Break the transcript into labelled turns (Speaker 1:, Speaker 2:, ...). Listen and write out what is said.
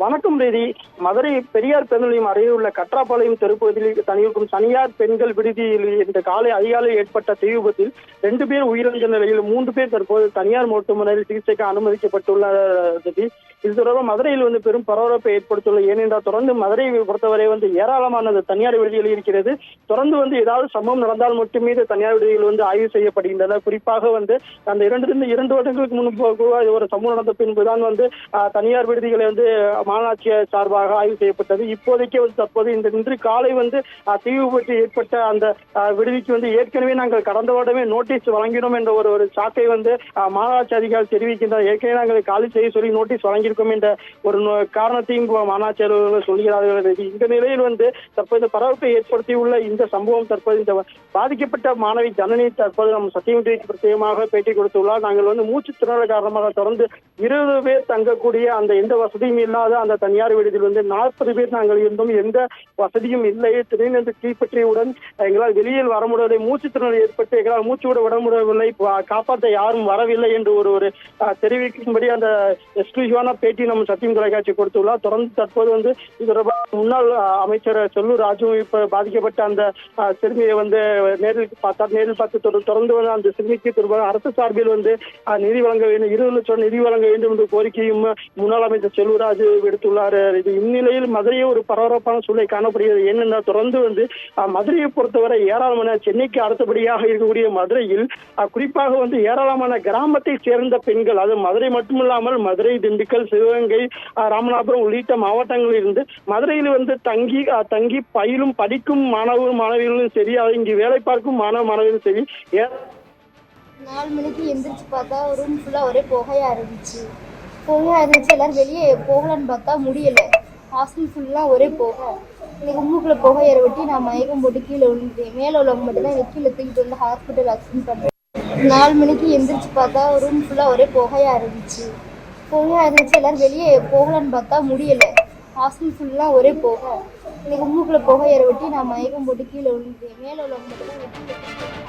Speaker 1: வணக்கம் ரீதி. மதுரை பெரியார் பேருந்து அருகே உள்ள கற்றாப்பாளையம் தெருப்பகுதியில் தனியிருக்கும் தனியார் பெண்கள் விடுதியில் இந்த அதிகாலை ஏற்பட்ட தீ விபத்தில் 2 பேர் உயிரிழந்த நிலையில் 3 பேர் தற்போது தனியார் மருத்துவமனையில் சிகிச்சைக்கு அனுமதிக்கப்பட்டுள்ளது. இது தொடர்பாக மதுரையில் பெரும் பரபரப்பை ஏற்படுத்தியுள்ளது. ஏனென்றால் தொடர்ந்து மதுரையை பொறுத்தவரை ஏராளமான தனியார் விடுதிகள் இருக்கிறது. தொடர்ந்து ஏதாவது சம்பவம் நடந்தால் மட்டுமே தனியார் விடுதிகள் ஆய்வு செய்யப்படுகின்றன. குறிப்பாக அந்த 2 வருடங்களுக்கு முன்பு ஒரு சம்பவம் நடந்த பின்புதான் தனியார் விடுதிகளை மாநகராட்சி சார்பாக ஆய்வு செய்யப்பட்டது. இப்போதைக்கு தற்போது இன்று காலை தீ விபத்து ஏற்பட்ட அந்த விடுதிக்கு ஏற்கனவே நாங்கள் கடந்த வருடமே நோட்டீஸ் வழங்கினோம் என்ற ஒரு சாக்கை மாநகராட்சி அதிகாரிகள் தெரிவிக்கின்றனர். ஏற்கனவே நாங்கள் காலி செய்ய சொல்லி நோட்டீஸ் வழங்கியிருக்கோம் என்ற ஒரு காரணத்தையும் மாநகராட்சி அலுவலர்கள் சொல்கிறார்கள். இந்த நிலையில் தற்போது பரபரப்பை ஏற்படுத்தியுள்ள இந்த சம்பவம் தற்போது இந்த பாதிக்கப்பட்ட மாணவி ஜனனி தற்போது நம்ம சத்தியம் டிவிக்கு பிரத்யேகமாக பேட்டி கொடுத்துள்ளார். நாங்கள் மூச்சு திணறல் காரணமாக தொடர்ந்து 20 பேர் தங்கக்கூடிய அந்த எந்த வசதியும் இல்லாத அந்த தனியார் விடுதியில் 40 பேர் நாங்கள் இருந்தும் எந்த வசதியும் இல்லை. திடீரென்று தீப்பற்றியவுடன் எங்களால் வெளியில் வர முடியவில்லை. மூச்சு திணறல் ஏற்பட்டு எங்களால் மூச்சு விட முடியவில்லை. காப்பாற்ற யாரும் வரவில்லை என்று ஒரு தெரிவிக்கும்படி அந்த எக்ஸ்க்ளூசிவான பேட்டி நம்ம சத்தியம் தொலைக்காட்சி கொடுத்துள்ளார். தொடர்ந்து தற்போது இது முன்னாள் அமைச்சர் செல்லூர் ராஜு இப்ப பாதிக்கப்பட்ட அந்த சிறுமியை நேரில் பார்த்து தொடர்ந்து அந்த சிறுமிக்கு அரசு சார்பில் நிதி வழங்க வேண்டும், 20 லட்சம் நிதி வழங்க வேண்டும் என்ற கோரிக்கையும் முன்னாள் அமைச்சர் செல்லூர் ராஜு விடுத்துள்ளார். இது இந்நிலையில் மதுரையை ஒரு பரபரப்பான சூழலை காணப்படுகிறது. ஏனென்றால் தொடர்ந்து மதுரையை பொறுத்தவரை ஏராளமான சென்னைக்கு அடுத்தபடியாக இருக்கக்கூடிய மதுரையில் குறிப்பாக ஏராளமான கிராமத்தை சேர்ந்த பெண்கள், அது மதுரை மட்டுமில்லாமல் மதுரை, திண்டுக்கல், சிவகங்கை, ராமநாதபுரம் உள்ளிட்ட மாவட்டங்களில் இருந்து மதுரையில் தங்கி பயிலும் படிக்கும் மாணவர்களும் சரி, இங்கு வேலை பார்க்கும் மாணவர்களும் சரி
Speaker 2: 4 மணிக்கு எந்திரிச்சு பார்த்தா ரூம் ஃபுல்லாக ஒரே புகையாக இருந்துச்சு. எல்லாரும் வெளியே போகலான்னு பார்த்தா முடியலை. ஹாஸ்டல் ஃபுல்லாக ஒரே புகை. எனக்கு மூக்கில் புகை ஏற வெட்டி நான் மயக்கம் போட்டு கீழே விழுந்துட்டேன். மேலே உள்ளவங்க மட்டும்தான் எனக்கு கீழே தூக்கிட்டு ஹாஸ்பிட்டல் அட்மிட் பண்ணேன். 4 மணிக்கு எந்திரிச்சு பார்த்தா ரூம் ஃபுல்லாக ஒரே புகையாக இருந்துச்சு. எல்லாரும் வெளியே போகலான்னு பார்த்தா முடியலை. ஹாஸ்டல் ஃபுல்லாக ஒரே புகை. எனக்கு மூக்கில் புகை ஏற வெட்டி நான் மயக்கம் போட்டு கீழே விழுந்துட்டேன். மேலே உள்ளவங்க மட்டும்தான்